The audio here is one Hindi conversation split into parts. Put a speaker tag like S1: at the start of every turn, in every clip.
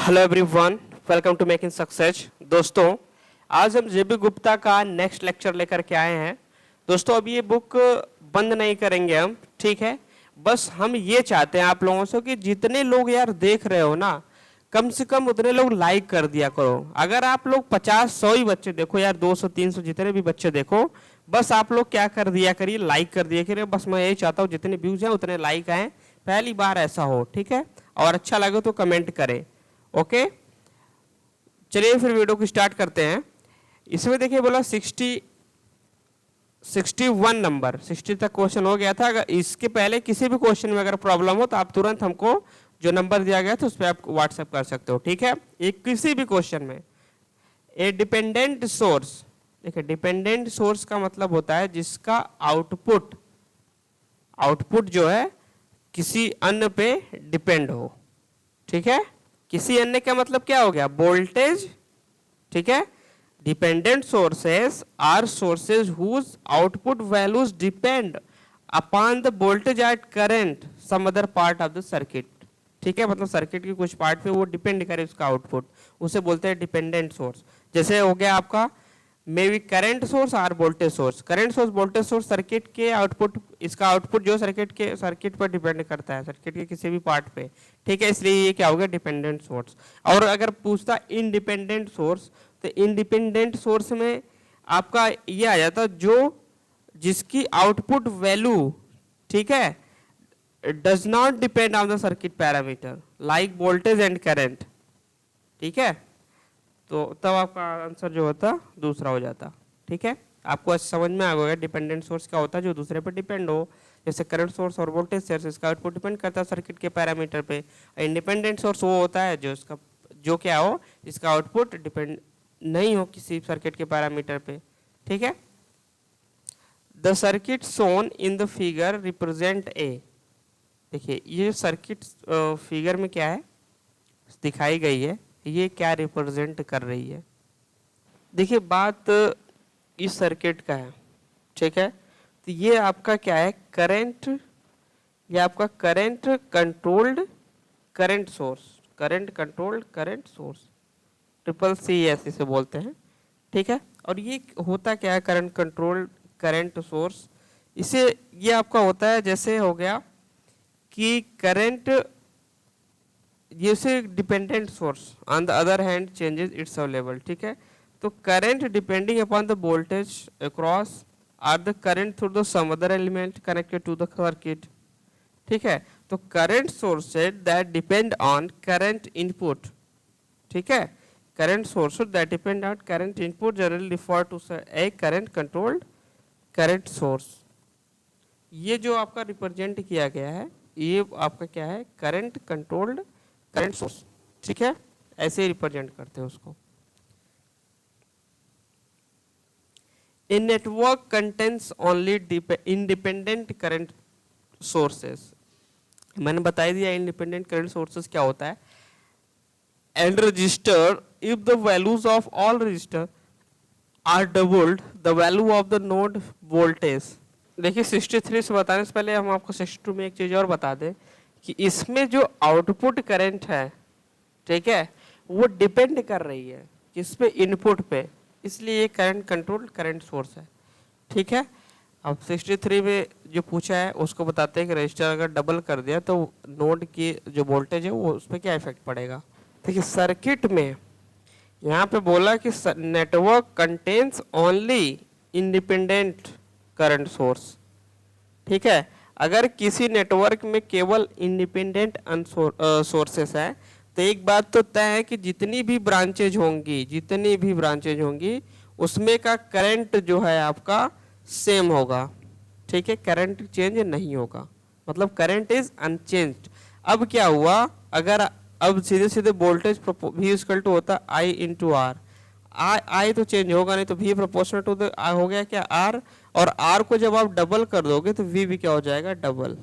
S1: Hello everyone, welcome to making success. दोस्तों, आज हम जेबी गुप्ता का नेक्स्ट लेक्चर लेकर के आए हैं। दोस्तों, अब ये बुक बंद नहीं करेंगे हम, ठीक है। बस हम ये चाहते हैं आप लोगों से कि जितने लोग यार देख रहे हो ना, कम से कम उतने लोग लाइक कर दिया करो। अगर आप लोग 50-100 ही बच्चे देखो यार, 200-300 जितने भी बच्चे देखो, बस आप लोग क्या कर दिया करिए, लाइक कर दिया करिए। बस मैं यही चाहता हूँ जितने व्यूज हैं उतने लाइक आए, पहली बार ऐसा हो, ठीक है। और अच्छा लगे तो कमेंट करें, ओके। चलिए फिर वीडियो को स्टार्ट करते हैं। इसमें देखिए बोला 61 नंबर 60 तक क्वेश्चन हो गया था। अगर इसके पहले किसी भी क्वेश्चन में अगर प्रॉब्लम हो तो आप तुरंत हमको जो नंबर दिया गया था उस पर आप व्हाट्सएप कर सकते हो, ठीक है। एक किसी भी क्वेश्चन में ए डिपेंडेंट सोर्स, देखिए डिपेंडेंट सोर्स का मतलब होता है जिसका आउटपुट जो है किसी अन्य पे डिपेंड हो, ठीक है। किसी अन्य का मतलब क्या हो गया, वोल्टेज, ठीक है। Dependent sources are sources whose output values depend upon the voltage at current some other part of the circuit, ठीक है। मतलब सर्किट के कुछ पार्ट पे वो डिपेंड करे उसका आउटपुट, उसे बोलते हैं डिपेंडेंट सोर्स। जैसे हो गया आपका मे बी करंट सोर्स और voltage source. Current source, voltage source circuit के आउटपुट, इसका आउटपुट जो सर्किट पर डिपेंड करता है, सर्किट के किसी भी पार्ट पे, ठीक है। इसलिए ये क्या हो गया, डिपेंडेंट सोर्स। और अगर पूछता इंडिपेंडेंट सोर्स, तो इंडिपेंडेंट सोर्स में आपका ये आ जाता जो जिसकी आउटपुट वैल्यू, ठीक है, does not depend on the circuit parameter like voltage and current, ठीक है। तो तब आपका आंसर जो होता दूसरा हो जाता, ठीक है। आपको समझ में आ गया डिपेंडेंट सोर्स क्या होता है, जो दूसरे पर डिपेंड हो। जैसे करंट सोर्स और वोल्टेज सोर्स, इसका आउटपुट डिपेंड करता है सर्किट के पैरामीटर पे। इंडिपेंडेंट सोर्स वो होता है जो इसका जो क्या हो, इसका आउटपुट डिपेंड नहीं हो किसी सर्किट के पैरामीटर पे, ठीक है। The circuit shown in the figure represent a, देखिए ये सर्किट फिगर में क्या है दिखाई गई है, ये क्या रिप्रेजेंट कर रही है। देखिए बात इस सर्किट का है, ठीक है। तो ये आपका क्या है, करंट, ये आपका current controlled current source, current controlled current source, CCS इसे बोलते हैं, ठीक है। और ये होता क्या है, करंट कंट्रोल्ड करंट सोर्स, इसे ये आपका होता है जैसे हो गया कि करंट, जैसे dependent source on the other hand changes its level, ठीक है। तो current depending upon the voltage across or the current through the some other element connected to the circuit, ठीक है। तो current sources that depend on current input, ठीक है, current sources that depend on current input generally refer to a current controlled current source. ये जो आपका रिप्रेजेंट किया गया है ये आपका क्या है, करंट कंट्रोल्ड करंट सोर्स, ठीक है। ऐसे ही रिप्रेजेंट करते हैं उसको। A network contains only independent current sources, मैंने बता दिया इंडिपेंडेंट करंट सोर्सेस क्या होता है। And resistor if the values of all resistor are doubled the value of the node voltage. देखिए 63 से बताने से पहले हम आपको 62 में एक चीज और बता दें कि इसमें जो आउटपुट करंट है, ठीक है, वो डिपेंड कर रही है किस पे, इनपुट पे, इसलिए ये करंट कंट्रोल करंट सोर्स है, ठीक है। अब 63 में जो पूछा है उसको बताते हैं कि रजिस्टर अगर डबल कर दिया तो नोड की जो वोल्टेज है वो उस पर क्या इफेक्ट पड़ेगा। देखिए सर्किट में यहाँ पे बोला कि network contains only independent current source, ठीक है। अगर किसी नेटवर्क में केवल इंडिपेंडेंट सोर्सेस है तो एक बात तो तय है कि जितनी भी ब्रांचेज होंगी उसमें का करंट जो है आपका सेम होगा, ठीक है, करंट चेंज नहीं होगा, मतलब करंट इज अनचेंज्ड। अब क्या हुआ, अगर अब सीधे सीधे वोल्टेज V इक्वल टू होता I इंटू आर, आई तो चेंज होगा नहीं, तो V प्रोपोर्शनल टू द हो गया क्या R, और R को जब आप डबल कर दोगे तो V भी क्या हो जाएगा, डबल,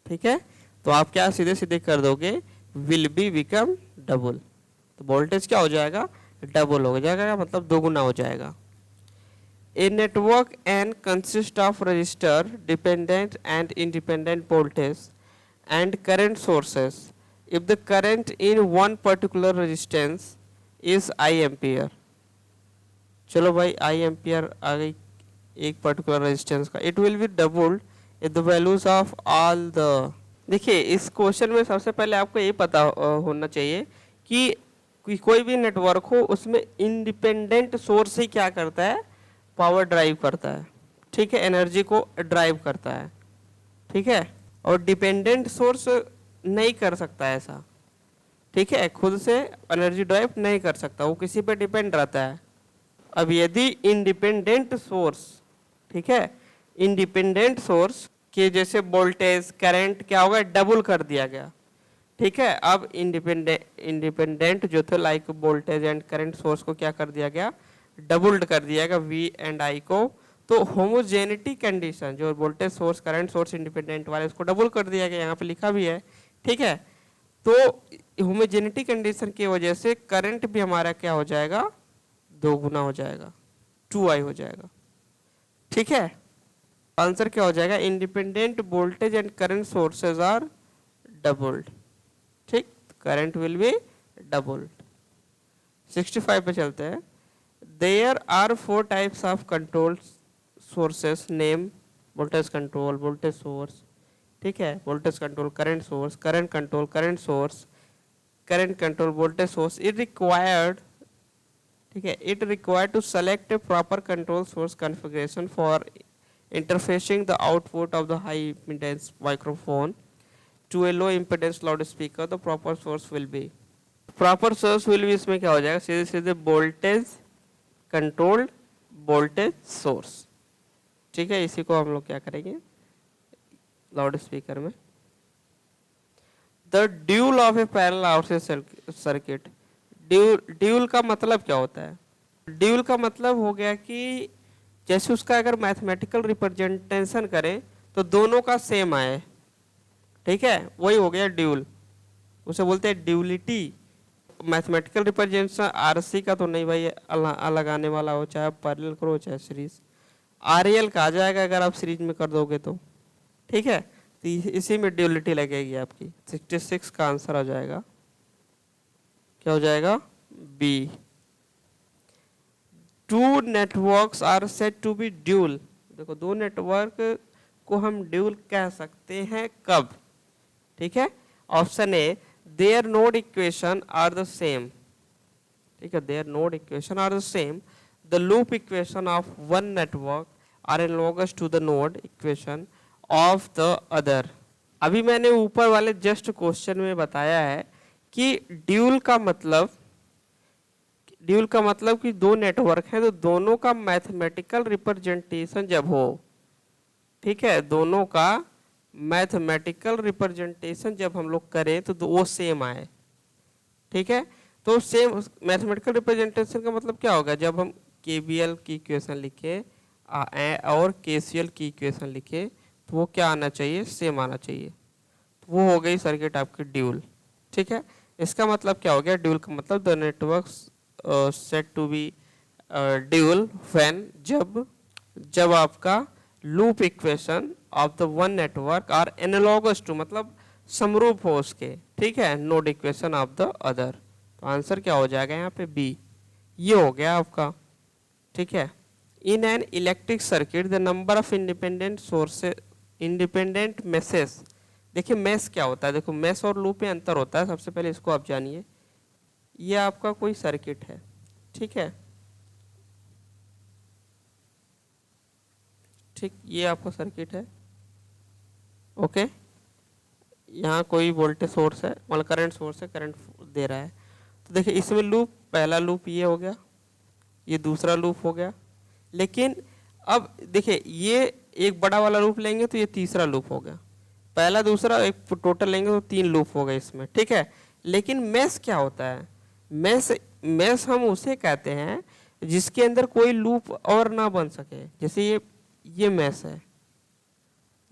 S1: ठीक है। तो आप क्या सीधे सीधे कर दोगे, विल बी बिकम डबल, तो वोल्टेज क्या हो जाएगा, डबल हो जाएगा, मतलब दोगुना हो जाएगा। A network N consist of resistor dependent and independent voltage and current sources if the current in one particular resistance is I ampere. चलो भाई आई एम्पियर आ गई एक पर्टिकुलर रेजिस्टेंस का, it will be doubled if the values of all the. देखिए इस क्वेश्चन में सबसे पहले आपको ये पता होना चाहिए कि कोई भी नेटवर्क हो उसमें इंडिपेंडेंट सोर्स ही क्या करता है, पावर ड्राइव करता है, ठीक है, एनर्जी को ड्राइव करता है, ठीक है, और डिपेंडेंट सोर्स नहीं कर सकता ऐसा, ठीक है, खुद से एनर्जी ड्राइव नहीं कर सकता, वो किसी पे डिपेंड रहता है। अब यदि इंडिपेंडेंट सोर्स, ठीक है, इंडिपेंडेंट सोर्स के जैसे वोल्टेज करंट क्या होगा, डबल कर दिया गया, ठीक है। अब इंडिपेंडेंट जो थे like voltage and current source को क्या कर दिया गया, डबल्ड कर दिया गया वी एंड आई को। तो होमोजेनिटी कंडीशन जो voltage source current source independent वाले उसको डबल कर दिया गया, यहाँ पे लिखा भी है, ठीक है। तो होमोजेनिटी कंडीशन की वजह से करंट भी हमारा क्या हो जाएगा, 2 गुना हो जाएगा, 2i हो जाएगा, ठीक है। आंसर क्या हो जाएगा, independent voltage and current sources are doubled, ठीक, करंट विल बी डबल्ड। 65 पे चलते हैं। There are 4 types of control sources name voltage control, voltage source, ठीक है, voltage control, current source, current control, current source, current control, voltage source. It required, ठीक है, it required to select a proper control source configuration for interfacing the output of the high impedance microphone to a low impedance loudspeaker. The proper source will be, proper source will be इसमें क्या हो जाएगा, सीधे सीधे वोल्टेज कंट्रोल्ड वोल्टेज सोर्स, ठीक है। इसी को हम लोग क्या करेंगे लाउड स्पीकर में। The dual of A parallel outside circuit. Dual का मतलब क्या होता है, ड्यूल का मतलब हो गया कि जैसे उसका अगर मैथमेटिकल रिप्रेजेंटेशन करें तो दोनों का सेम आए, ठीक है, वही हो गया ड्यूल, उसे बोलते हैं ड्यूलिटी। मैथमेटिकल रिप्रेजेंटेशन आरसी का तो नहीं भाई, अलग आने वाला हो, चाहे पैरेलल करो चाहे सीरीज, आरएल का आ जाएगा अगर आप सीरीज में कर दोगे तो, ठीक है। तो इसी में ड्यूलिटी लगेगी आपकी। 66 का आंसर आ जाएगा, क्या हो जाएगा, B. 2 networks are said to be dual. देखो 2 नेटवर्क को हम ड्यूल कह सकते हैं कब, ठीक है। Option A, their node equation are the same, ठीक है, their node equation are the same, the loop equation of one network are analogous to the node equation of the other. अभी मैंने ऊपर वाले जस्ट क्वेश्चन में बताया है कि ड्यूल का मतलब कि 2 नेटवर्क हैं तो दोनों का मैथमेटिकल रिप्रेजेंटेशन जब हो, ठीक है, दोनों का मैथमेटिकल रिप्रेजेंटेशन जब हम लोग करें तो वो सेम आए, ठीक है। तो सेम मैथमेटिकल रिप्रेजेंटेशन का मतलब क्या होगा, जब हम केवीएल की इक्वेशन लिखे और केसीएल की इक्वेशन लिखे तो वो क्या आना चाहिए, सेम आना चाहिए, तो वो हो गई सर्किट आपकी ड्यूल, ठीक है। इसका मतलब क्या हो गया, ड्यूल का मतलब the networks said to be dual when, जब आपका loop equation of the one network are analogous to, मतलब समरूप हो उसके, ठीक है, node equation of the other. तो आंसर क्या हो जाएगा यहाँ पे, बी। ये हो गया आपका, ठीक है। In an electric circuit the number of independent sources, independent message. देखिए मेस क्या होता है, देखो मेस और लूप में अंतर होता है, सबसे पहले इसको आप जानिए। ये आपका कोई सर्किट है, ठीक है, ठीक, ये आपका सर्किट है, ओके। यहाँ कोई वोल्टेज सोर्स है, मतलब करंट सोर्स है, करंट दे रहा है। तो देखिए इसमें लूप, पहला लूप ये हो गया, ये दूसरा लूप हो गया, लेकिन अब देखिए ये एक बड़ा वाला लूप लेंगे तो ये तीसरा लूप हो गया, पहला दूसरा एक टोटल लेंगे तो 3 लूप हो गए इसमें, ठीक है। लेकिन मेस क्या होता है, मेस हम उसे कहते हैं जिसके अंदर कोई लूप और ना बन सके। जैसे ये मेस है,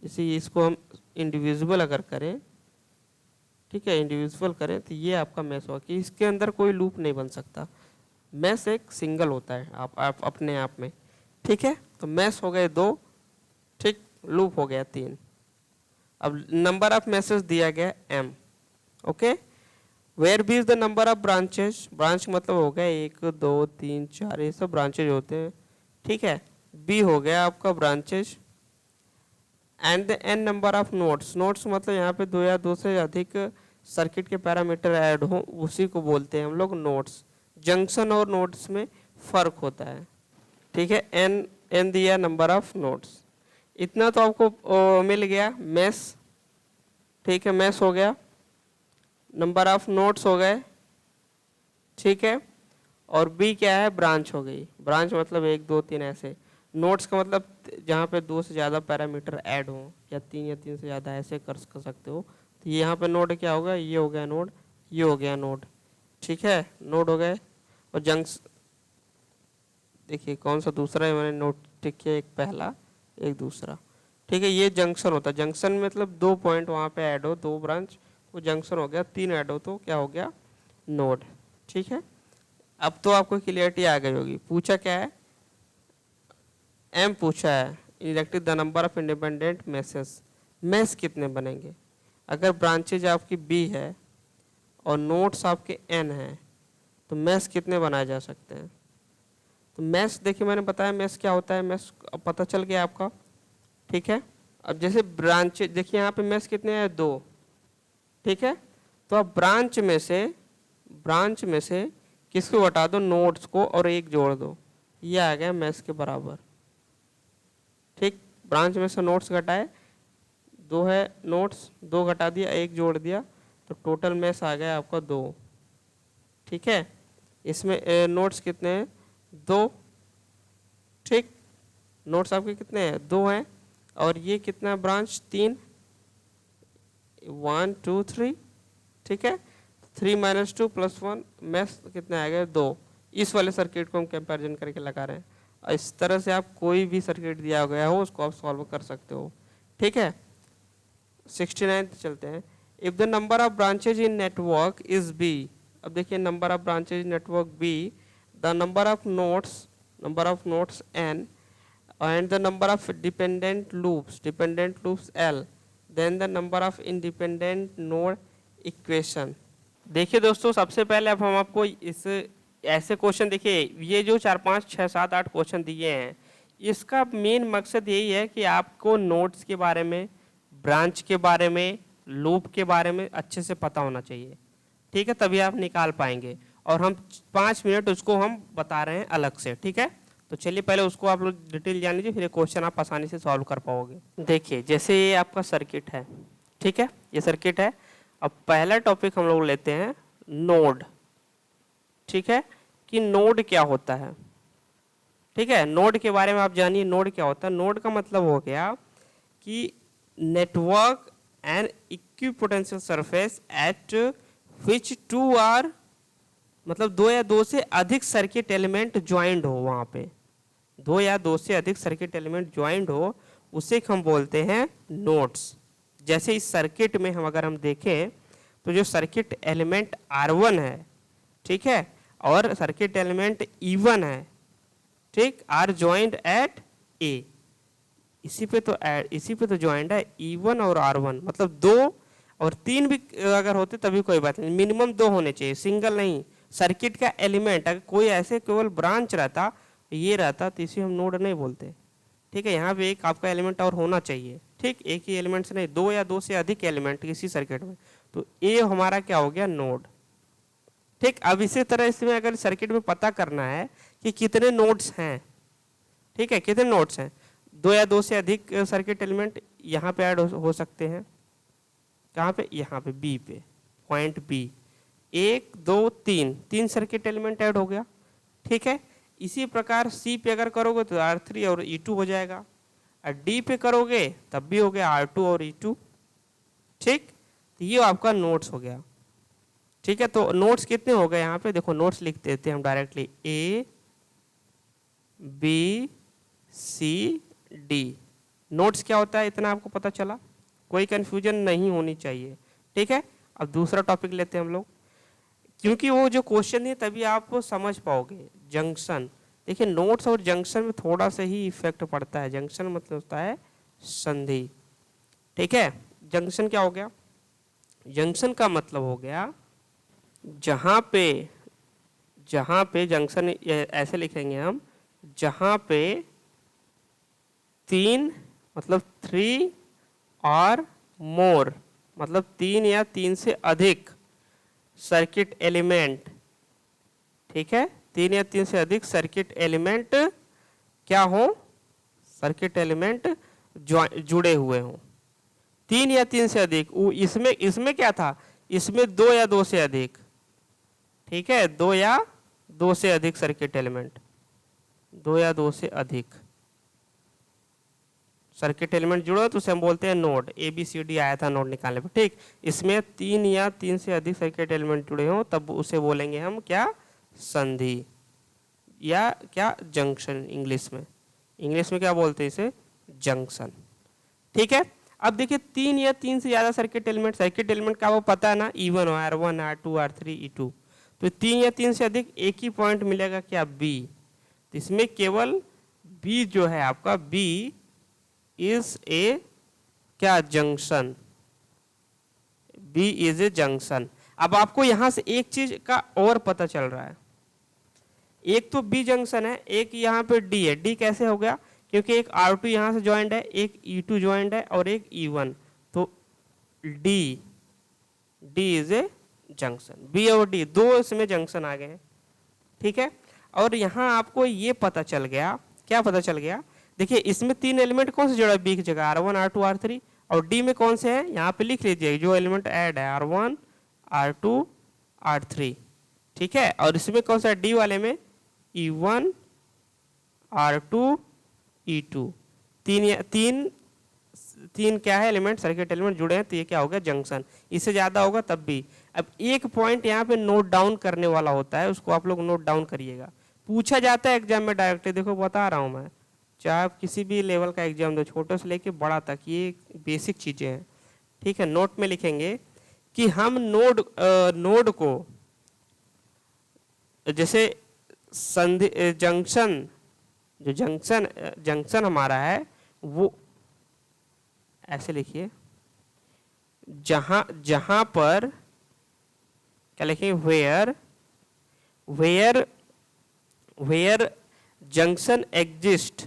S1: जैसे इसको हम इंडिविजुअल अगर करें, ठीक है, इंडिविजुअल करें तो ये आपका मेस होगा कि इसके अंदर कोई लूप नहीं बन सकता। मेस एक सिंगल होता है आप अपने आप में, ठीक है। तो मेस हो गए 2, ठीक, लूप हो गया 3। अब नंबर ऑफ मैसेज दिया गया m, okay. Where B is the number of branches, branch मतलब हो गया 1 2 3 4, ये सब ब्रांचेज होते हैं, ठीक है। बी हो गया आपका branches. And the N number of nodes, nodes मतलब यहाँ पे 2 या 2 से अधिक सर्किट के पैरामीटर ऐड हो, उसी को बोलते हैं हम लोग नोड्स। जंक्शन और नोड्स में फर्क होता है, ठीक है। एन एन दिया नंबर ऑफ नोड्स। इतना तो आपको मिल गया मेस, ठीक है, मेस हो गया, नंबर ऑफ नोड्स हो गए, ठीक है। और बी क्या है, ब्रांच हो गई। ब्रांच मतलब 1 2 3 ऐसे। नोड्स का मतलब जहाँ पे 2 से ज़्यादा पैरामीटर ऐड हो, या 3 से ज़्यादा, ऐसे कर सकते हो। तो यहाँ पे नोड क्या होगा, ये हो गया नोड, ये हो गया नोड, ठीक है, नोड हो गए। और जंक्स देखिए कौन सा दूसरा है, मैंने नोट टिक किया, एक पहला एक दूसरा, ठीक है। ये जंक्शन होता है, जंक्शन मतलब 2 पॉइंट वहाँ पे ऐड हो, 2 ब्रांच, वो जंक्शन हो गया। 3 ऐड हो तो क्या हो गया, नोड, ठीक है। अब तो आपको क्लियरिटी आ गई होगी। पूछा क्या है, एम पूछा है, electric the number of independent meshes, mesh कितने बनेंगे। अगर ब्रांचेज आपकी बी है और नोड्स आपके एन हैं, तो मेस कितने बनाए जा सकते हैं। तो मेस देखिए मैंने बताया मेस क्या होता है, मेस अब पता चल गया आपका, ठीक है। अब जैसे ब्रांच देखिए यहाँ पे मेस कितने हैं, 2, ठीक है। तो अब ब्रांच में से किसको हटा दो, नोड्स को, और 1 जोड़ दो, ये आ गया मेस के बराबर, ठीक। ब्रांच में से नोड्स घटाए, 2 है नोड्स, 2 घटा दिया, 1 जोड़ दिया, तो टोटल मेस आ गया आपका 2, ठीक है। इसमें नोड्स कितने हैं, 2, ठीक। नोड्स आपके कितने हैं, 2 हैं। और ये कितना ब्रांच, 3, 1 2 3, ठीक है। 3 - 2 + 1, मेस कितने आ गए, 2। इस वाले सर्किट को हम कंपैरिजन करके लगा रहे हैं। और इस तरह से आप कोई भी सर्किट दिया गया हो उसको आप सॉल्व कर सकते हो, ठीक है। 69 चलते हैं। If the number of branches in network is B, अब देखिए number of branches network B, the number of nodes N, and the number of dependent loops L, then the number of independent node equation। देखिए दोस्तों, सबसे पहले अब हम आपको इस ऐसे क्वेश्चन, देखिए ये जो 4 5 6 7 8 क्वेश्चन दिए हैं, इसका मेन मकसद यही है कि आपको नोड्स के बारे में, ब्रांच के बारे में, लूप के बारे में अच्छे से पता होना चाहिए, ठीक है, तभी आप निकाल पाएंगे। और हम 5 मिनट उसको हम बता रहे हैं अलग से, ठीक है। तो चलिए पहले उसको आप लोग डिटेल जान लीजिए, फिर ये क्वेश्चन आप आसानी से सॉल्व कर पाओगे। देखिए जैसे ये आपका सर्किट है, ठीक है, ये सर्किट है। अब पहला टॉपिक हम लोग लेते हैं नोड, ठीक है, कि नोड क्या होता है, ठीक है। नोड के बारे में आप जानिए, नोड क्या होता है। नोड का मतलब हो गया कि network and equipotential surface at which 2 are, मतलब 2 या 2 से अधिक सर्किट एलिमेंट ज्वाइंट हो, वहां पे 2 या 2 से अधिक सर्किट एलिमेंट ज्वाइंट हो, उसे हम बोलते हैं नोड्स। जैसे इस सर्किट में अगर हम देखें तो जो सर्किट एलिमेंट R1 है, ठीक है, और सर्किट एलिमेंट E1 है, ठीक, आर ज्वाइंट एट ए, इसी पे तो ज्वाइंट है E1 और R1, मतलब 2 और 3 भी अगर होते तभी कोई बात नहीं, मिनिमम 2 होने चाहिए, सिंगल नहीं। सर्किट का एलिमेंट अगर कोई ऐसे केवल ब्रांच रहता, ये रहता, तो इसे हम नोड नहीं बोलते, ठीक है। यहाँ पे एक आपका एलिमेंट और होना चाहिए, ठीक, एक ही एलिमेंट से नहीं, 2 या 2 से अधिक एलिमेंट किसी सर्किट में, तो ये हमारा क्या हो गया, नोड, ठीक। अब इसी तरह इसमें अगर सर्किट में पता करना है कि कितने नोड्स हैं, ठीक है, कितने नोड्स हैं, 2 या 2 से अधिक सर्किट एलिमेंट यहाँ पे ऐड हो सकते हैं। कहाँ पे, यहाँ पे बी पे, point B, 1 2 3 circuit element add हो गया, ठीक है। इसी प्रकार सी पे अगर करोगे तो R3 और E2 हो जाएगा, और डी पे करोगे तब भी हो गया R2 और E2, ठीक। तो ये आपका नोड्स हो गया, ठीक है। तो नोड्स कितने हो गए, यहाँ पे देखो नोड्स लिख देते हैं हम directly, A B C D। Nodes क्या होता है, इतना आपको पता चला, कोई कंफ्यूजन नहीं होनी चाहिए, ठीक है। अब दूसरा टॉपिक लेते हैं हम लोग, क्योंकि वो जो क्वेश्चन है तभी आप समझ पाओगे। जंक्शन, देखिए नोड्स और जंक्शन में थोड़ा सा ही इफेक्ट पड़ता है। जंक्शन मतलब होता है संधि, ठीक है। जंक्शन क्या हो गया, जंक्शन का मतलब हो गया जहाँ पे जंक्शन ऐसे लिखेंगे हम, जहाँ पे 3 मतलब 3 और मोर मतलब 3 या 3 से अधिक सर्किट एलिमेंट, ठीक है, 3 या 3 से अधिक सर्किट एलिमेंट क्या हो, सर्किट एलिमेंट जुड़े हुए हों, 3 या 3 से अधिक। इसमें क्या था, इसमें 2 या 2 से अधिक, ठीक है, 2 या 2 से अधिक सर्किट एलिमेंट, 2 या 2 से अधिक सर्किट एलिमेंट जुड़ो तो उसे हम बोलते हैं नोड। ABCD आया था नोड निकालने पर, ठीक। इसमें 3 या 3 से अधिक सर्किट एलिमेंट जुड़े हों तब उसे बोलेंगे हम क्या, संधि या क्या, जंक्शन। इंग्लिश में क्या बोलते हैं इसे, जंक्शन, ठीक है। अब देखिए 3 या 3 से ज्यादा सर्किट एलिमेंट का वो पता है ना, E1 R1 R2 R3 E2, तो 3 या 3 से अधिक एक ही पॉइंट मिलेगा क्या, B। तो इसमें केवल B जो है आपका, B इज ए क्या, junction, B is a junction. अब आपको यहां से एक चीज का और पता चल रहा है, एक तो B जंक्शन है, एक यहाँ पे D है। D कैसे हो गया, क्योंकि एक R2 यहाँ से ज्वाइंट है, एक E2 ज्वाइंट है और एक E1, तो D is a junction. B और D दो इसमें जंक्शन आ गए हैं, ठीक है। और यहाँ आपको ये पता चल गया, क्या पता चल गया, देखिए इसमें 3 एलिमेंट कौन से जुड़ा है B की जगह, R1 R2 R3, और D में कौन से हैं, यहाँ पे लिख लीजिए जो एलिमेंट ऐड है, R1 R2 R3, ठीक है। और इसमें कौन सा है, D वाले में E1 R2 E2, तीन क्या है एलिमेंट, सर्किट एलिमेंट जुड़े हैं, तो ये क्या हो गया, जंक्शन। इससे ज्यादा होगा तब भी। अब एक पॉइंट यहाँ पे नोट डाउन करने वाला होता है, उसको आप लोग नोट डाउन करिएगा, पूछा जाता है एग्जाम में डायरेक्टली। देखो बता रहा हूँ मैं, चाहे आप किसी भी लेवल का एग्जाम दो, छोटे से लेके बड़ा तक, ये बेसिक चीजें हैं, ठीक है। नोट में लिखेंगे कि हम नोड को जैसे संधि जंक्शन, जो जंक्शन हमारा है वो ऐसे लिखिए, जहां पर क्या लिखेंगे, where junction exist,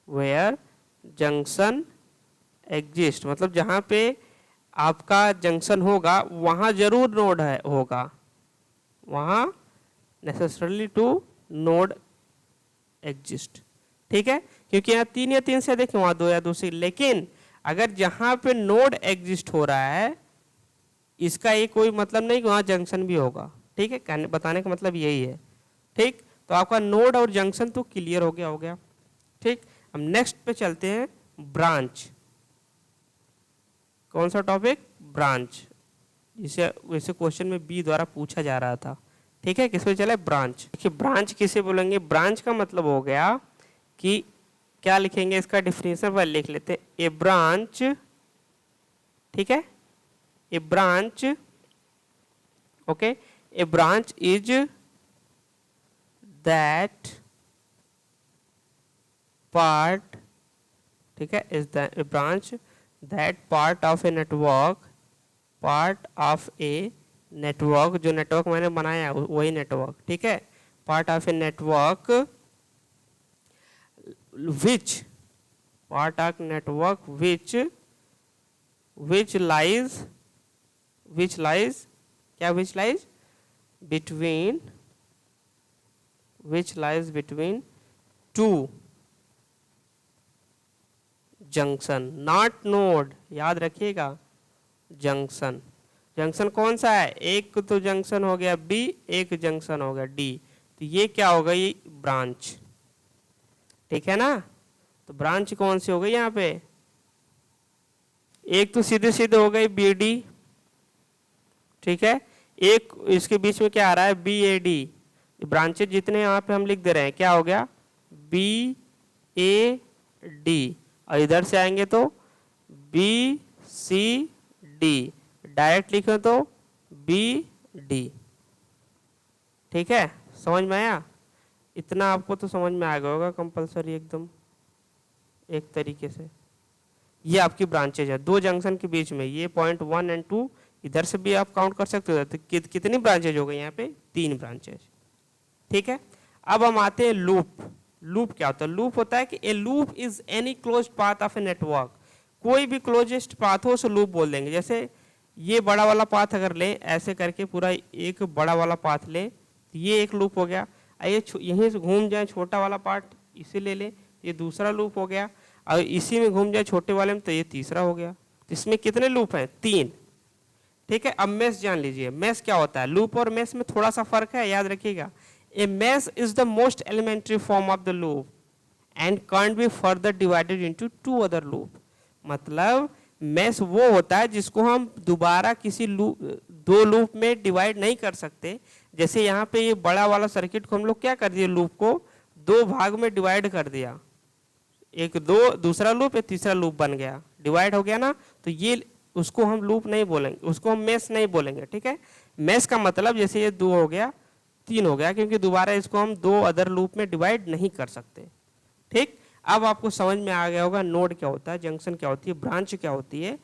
S1: where junction exist मतलब जहां पे आपका जंक्शन होगा वहां जरूर नोड होगा, वहां नेसेसरली टू नोड एग्जिस्ट, ठीक है। क्योंकि यहाँ 3 या 3 से अधिक, वहां 2 या 2 से, लेकिन अगर जहां पे नोड एग्जिस्ट हो रहा है, इसका ये कोई मतलब नहीं कि वहां जंक्शन भी होगा, ठीक है। बताने का मतलब यही है, ठीक। तो आपका नोड और जंक्शन तो क्लियर हो गया, ठीक। हम नेक्स्ट पे चलते हैं, ब्रांच। कौन सा टॉपिक, ब्रांच, जिसे वैसे क्वेश्चन में B द्वारा पूछा जा रहा था, ठीक है। किस पे चले, ब्रांच। देखिए ब्रांच किसे बोलेंगे, ब्रांच का मतलब हो गया कि क्या लिखेंगे, इसका डिफिनेशन पर लिख लेते हैं, ए ब्रांच, ठीक है, a branch, okay, a branch is that part, ठीक है, is the branch that part of a network, part of a network, जो नेटवर्क मैंने बनाया वही नेटवर्क, ठीक है, part of a network which part of network which lies between two junction, not node, याद रखिएगा, जंक्शन कौन सा है, एक तो जंक्शन हो गया B, एक जंक्शन हो गया D, तो ये क्या होगा, ये ब्रांच, ठीक है ना। तो ब्रांच कौन सी हो गई यहाँ पे, एक तो सीधे हो गई BD, ठीक है, एक इसके बीच में क्या आ रहा है, BAD। ब्रांचेज जितने यहाँ पे हम लिख दे रहे हैं, क्या हो गया, BAD, और इधर से आएंगे तो BCD, डायरेक्ट लिखो तो BD, ठीक है। समझ में आया, इतना आपको तो समझ में आ गया होगा कंपलसरी एकदम एक तरीके से। ये आपकी ब्रांचेज है, दो जंक्शन के बीच में, ये पॉइंट 1 और 2 इधर से भी आप काउंट कर सकते हो। तो कितनी ब्रांचेज हो गई यहाँ पे? 3 ब्रांचेज। ठीक है, अब हम आते हैं लूप। लूप क्या होता है? लूप होता है कि ए loop is any close path of a network. कोई भी क्लोजेस्ट पाथ हो उसे लूप बोल देंगे। जैसे ये बड़ा वाला पाथ अगर लें, ऐसे करके पूरा एक बड़ा वाला पाथ लें, तो ये एक लूप हो गया। ये यहीं से घूम जाए छोटा वाला पार्ट, इसे ले लें, ये दूसरा लूप हो गया। और इसी में घूम जाए छोटे वाले में, तो ये तीसरा हो गया। तो इसमें कितने लूप हैं? 3। ठीक है, अब मेश जान लीजिए। मेश क्या होता है? लूप और मेश में थोड़ा सा फर्क है, याद रखिएगा। A mesh is the most elementary form of the loop and can't be further divided into 2 other loop. मतलब मेश वो होता है जिसको हम दोबारा किसी दो लूप में डिवाइड नहीं कर सकते। जैसे यहाँ पे ये बड़ा वाला सर्किट को हम लोग क्या कर दिए, लूप को 2 भाग में डिवाइड कर दिया। एक दूसरा लूप, एक तीसरा लूप बन गया, डिवाइड हो गया ना। तो ये उसको हम लूप नहीं बोलेंगे, उसको हम मेश नहीं बोलेंगे। ठीक है, मेश का मतलब जैसे ये 2 हो गया, 3 हो गया, क्योंकि दोबारा इसको हम 2 अदर लूप में डिवाइड नहीं कर सकते। ठीक, अब आपको समझ में आ गया होगा नोड क्या होता है, जंक्शन क्या होती है, ब्रांच क्या होती है,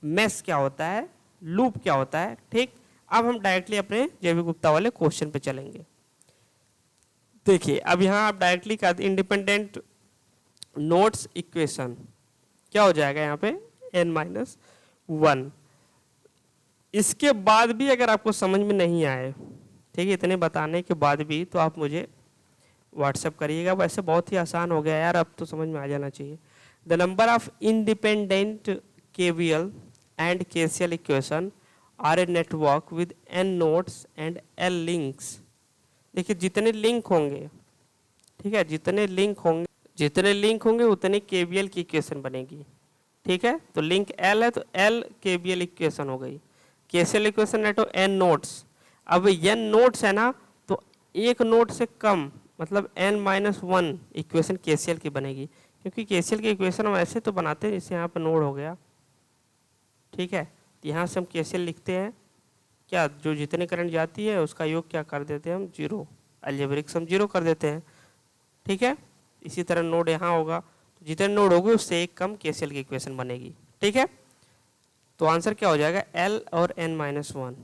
S1: मेश क्या होता है, लूप क्या होता है। ठीक, अब हम डायरेक्टली अपने जेबी गुप्ता वाले क्वेश्चन पे चलेंगे। देखिए, अब यहाँ आप डायरेक्टली का इंडिपेंडेंट नोड्स इक्वेशन क्या हो जाएगा यहाँ पे? n-1। इसके बाद भी अगर आपको समझ में नहीं आए, ठीक है, इतने बताने के बाद भी, तो आप मुझे व्हाट्सएप करिएगा। वैसे बहुत ही आसान हो गया यार, अब तो समझ में आ जाना चाहिए। The number of independent KVL and KCL equation are a network with n nodes and l links. देखिए, जितने लिंक होंगे, ठीक है, जितने लिंक होंगे उतने KVL की इक्वेशन बनेगी। ठीक है, तो लिंक L है तो L KVL इक्वेशन हो गई। KCL इक्वेशन है तो n नोड्स। अब n नोड्स है ना, तो एक नोड से कम मतलब n-1 इक्वेशन KCL की बनेगी। क्योंकि KCL की इक्वेशन हम ऐसे तो बनाते हैं, जैसे यहाँ पर नोड हो गया। ठीक है, तो यहाँ से हम KCL लिखते हैं क्या, जो जितने करंट जाती है उसका योग क्या कर देते हैं हम? 0। अलजेब्रिक सम 0 कर देते हैं। ठीक है, इसी तरह नोड यहाँ होगा, तो जितने नोड होंगे उससे एक कम KCL की इक्वेशन बनेगी। ठीक है, तो आंसर क्या हो जाएगा? L और n-1।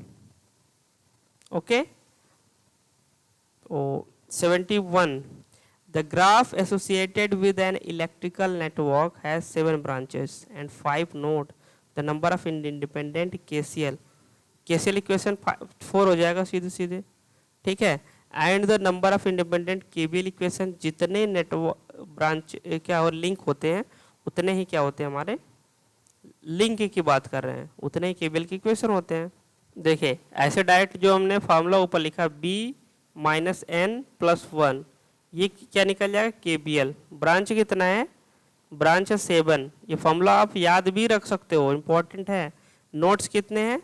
S1: ओके, तो 71. The graph associated with an electrical network has 7 branches and 5 nodes. The number of independent KCL equation 4 हो जाएगा सीधे सीधे। ठीक है, and the number of independent KVL equation, जितने नेटवर्क ब्रांच क्या और लिंक होते हैं उतने ही क्या होते हैं, हमारे लिंक की बात कर रहे हैं, उतने ही KVL की इक्वेशन होते हैं। देखिए, ऐसे डायरेक्ट जो हमने फार्मूला ऊपर लिखा B-n+1, ये क्या निकल जाएगा? KVL। ब्रांच कितना है? ब्रांच है 7। ये फॉर्मूला आप याद भी रख सकते हो, इंपॉर्टेंट है। नोट्स कितने हैं?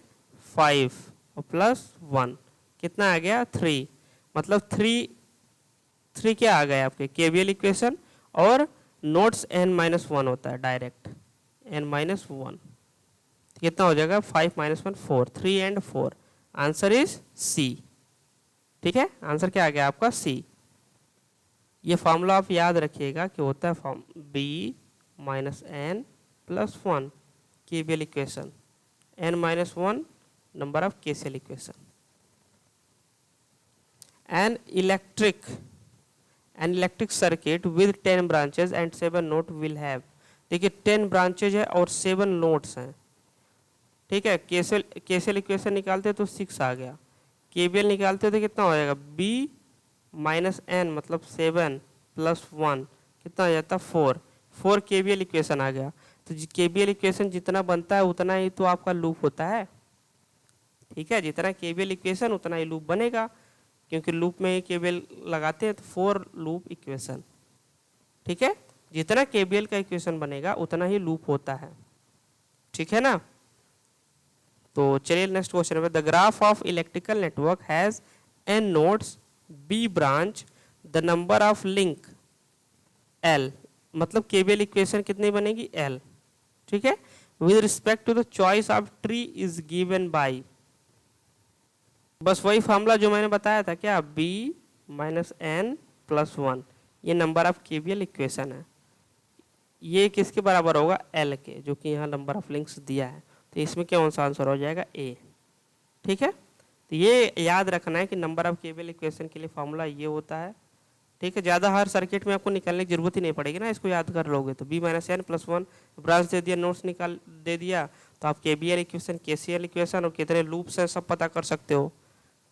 S1: 5 और +1 कितना आ गया? 3। मतलब 3 क्या आ गया आपके? KVL equation. और नोट्स n-1 होता है डायरेक्ट, n-1 कितना हो जाएगा? 5-1 4, 3 and 4। Answer is C। ठीक है, आंसर क्या आ गया आपका? C। ये फार्मूला आप याद रखिएगा कि होता है B-n+1 KVL equation, n-1 number of KCL equation. An electric circuit with 10 branches and 7 nodes will have। देखिए, 10 ब्रांचेज है और 7 नोड्स हैं। ठीक है, KCL इक्वेशन निकालते तो 6 आ गया, KVL निकालते तो कितना हो जाएगा? B-n मतलब 7 +1 कितना हो जाता? 4 KVL इक्वेशन आ गया। तो KVL इक्वेशन जितना बनता है उतना ही तो आपका लूप होता है। ठीक है, जितना KVL इक्वेशन उतना ही लूप बनेगा, क्योंकि लूप में KVL लगाते हैं तो 4 लूप इक्वेशन। ठीक है, जितना KVL का इक्वेशन बनेगा उतना ही लूप होता है। ठीक है ना, तो चलिए नेक्स्ट क्वेश्चन में। The graph of electrical network has n nodes, B branch, the number of link L। मतलब KVL इक्वेशन कितनी बनेगी? L। ठीक है, with respect to the choice of tree is given by. बस वही फार्मूला जो मैंने बताया था, क्या? B-n+1 ये नंबर ऑफ KVL इक्वेशन है। ये किसके बराबर होगा? L के, जो कि यहाँ नंबर ऑफ लिंक्स दिया है। तो इसमें क्या सा आंसर हो जाएगा? A। ठीक है, तो ये याद रखना है कि नंबर ऑफ केबल इक्वेशन के लिए फॉर्मूला ये होता है। ठीक है, ज़्यादा हर सर्किट में आपको निकालने की जरूरत ही नहीं पड़ेगी ना, इसको याद कर लोगे तो b minus N plus 1 branch दे दिया, नोट्स निकाल दे दिया, तो आप KBL इक्वेशन, KCL इक्वेशन और कितने लूप्स हैं सब पता कर सकते हो।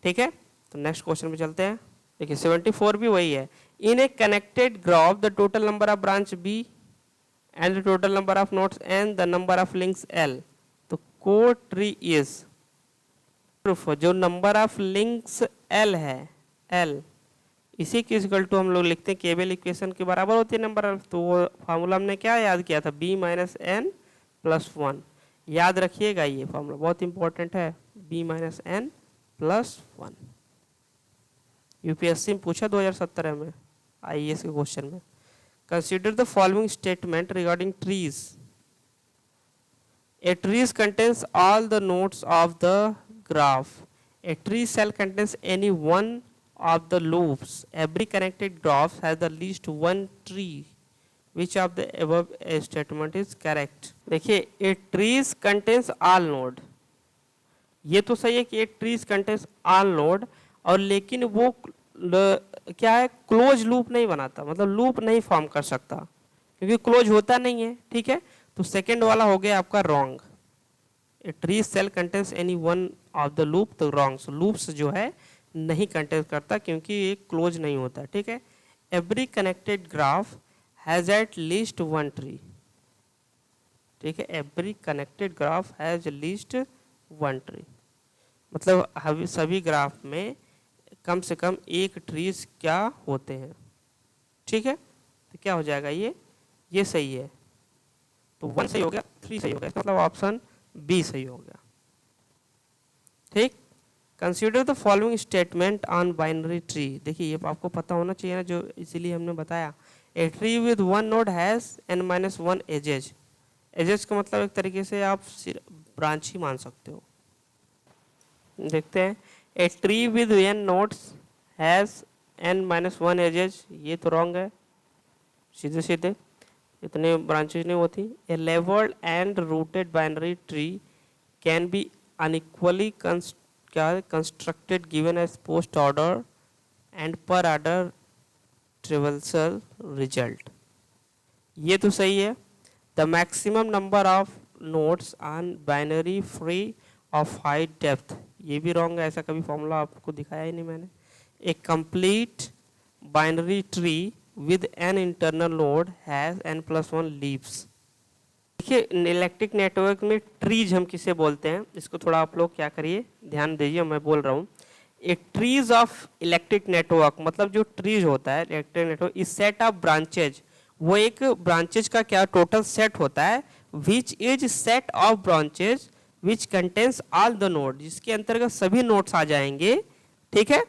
S1: ठीक है, तो नेक्स्ट क्वेश्चन में चलते हैं। देखिए 74 भी वही है। In a connected graph the total number of branch B and the total number of nodes and the number of links L, तो कोड ट्री इज प्रूफ, जो नंबर ऑफ लिंक्स L है, L इसी की इक्वल टू हम लोग लिखते हैं केबल इक्वेशन के बराबर होती है नंबर ऑफ, तो वो फार्मूला हमने क्या याद किया था, b माइनस एन प्लस 1। याद रखिएगा ये फार्मूला बहुत इंपॉर्टेंट है, b minus N plus 1। UPSC में पूछा 2017 में IAS के क्वेश्चन में। Consider the following statement regarding trees. A trees contains all the nodes of the graph. A tree shall contains any one of the loops. Every connected graph has the least one tree. Which of the above statement is correct? देखिए a trees contains all node, ये तो सही है कि a trees contains all node, और लेकिन वो क्या है, क्लोज लूप नहीं बनाता, मतलब लूप नहीं फॉर्म कर सकता क्योंकि क्लोज होता नहीं है। ठीक है, तो सेकंड वाला हो गया आपका wrong. A tree shall contains any one of the loop, तो रॉन्ग। सो लूप्स जो है नहीं कंटेन करता क्योंकि ये क्लोज नहीं होता। ठीक है, every connected graph has at least one tree. ठीक है, every connected graph has least one tree, मतलब सभी ग्राफ में कम से कम एक ट्रीज क्या होते हैं। ठीक है, तो क्या हो जाएगा, ये सही है, तो 1 सही हो गया, 3 सही हो गया, मतलब ऑप्शन बी सही हो गया। ठीक, consider the following statement on binary tree. देखिए ये आपको पता होना चाहिए ना, जो इसीलिए हमने बताया। A tree with one node has n-1 edges. Edges का मतलब एक तरीके से आप ब्रांच ही मान सकते हो। देखते हैं, a tree with n nodes has n-1 edges, ये तो रॉन्ग है, सीधे सीधे इतने ब्रांचेज नहीं होती। A labelled and rooted binary tree can be unequally constructed given as post order and per order traversal result, ये तो सही है। the maximum number of nodes on binary free of high depth, ये भी रॉन्ग है, ऐसा कभी फॉर्मूला आपको दिखाया ही नहीं मैंने। a complete binary tree with an internal node has n+1 leaves। देखिए इलेक्ट्रिक नेटवर्क में ट्रीज हम किसे बोलते हैं, इसको थोड़ा आप लोग क्या करिए, ध्यान दीजिए, मैं बोल रहा हूँ। ए ट्रीज ऑफ इलेक्ट्रिक नेटवर्क, मतलब जो ट्रीज होता है इलेक्ट्रिक नेटवर्क इस सेट ऑफ ब्रांचेज, वो एक ब्रांचेज का क्या टोटल सेट होता है, which is set of branches which contains all the node, जिसके अंतर्गत सभी नोड्स आ जाएंगे। ठीक है,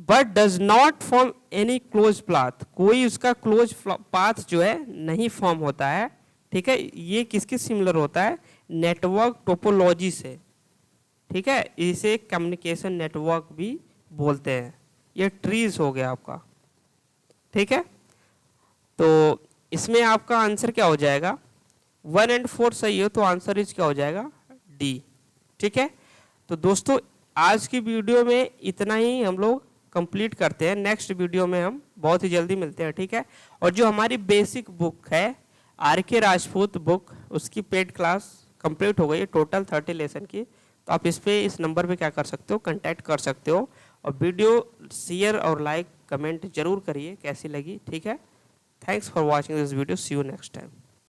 S1: but does not form any close path, कोई उसका क्लोज पाथ जो है नहीं फॉर्म होता है। ठीक है, ये किसके सिमिलर होता है, नेटवर्क टोपोलॉजी से। ठीक है, इसे कम्युनिकेशन नेटवर्क भी बोलते हैं। ये ट्रीज हो गया आपका। ठीक है, तो इसमें आपका आंसर क्या हो जाएगा, 1 और 4 सही हो, तो आंसर इज क्या हो जाएगा, डी। ठीक है, तो दोस्तों आज की वीडियो में इतना ही हम लोग कंप्लीट करते हैं। नेक्स्ट वीडियो में हम बहुत ही जल्दी मिलते हैं। ठीक है, और जो हमारी बेसिक बुक है RK राजपूत बुक, उसकी पेड क्लास कंप्लीट हो गई है, टोटल 30 लेसन की। तो आप इस नंबर पे क्या कर सकते हो, कांटेक्ट कर सकते हो। और वीडियो शेयर और लाइक कमेंट जरूर करिए कैसी लगी। ठीक है, thanks for watching this video, see you next time.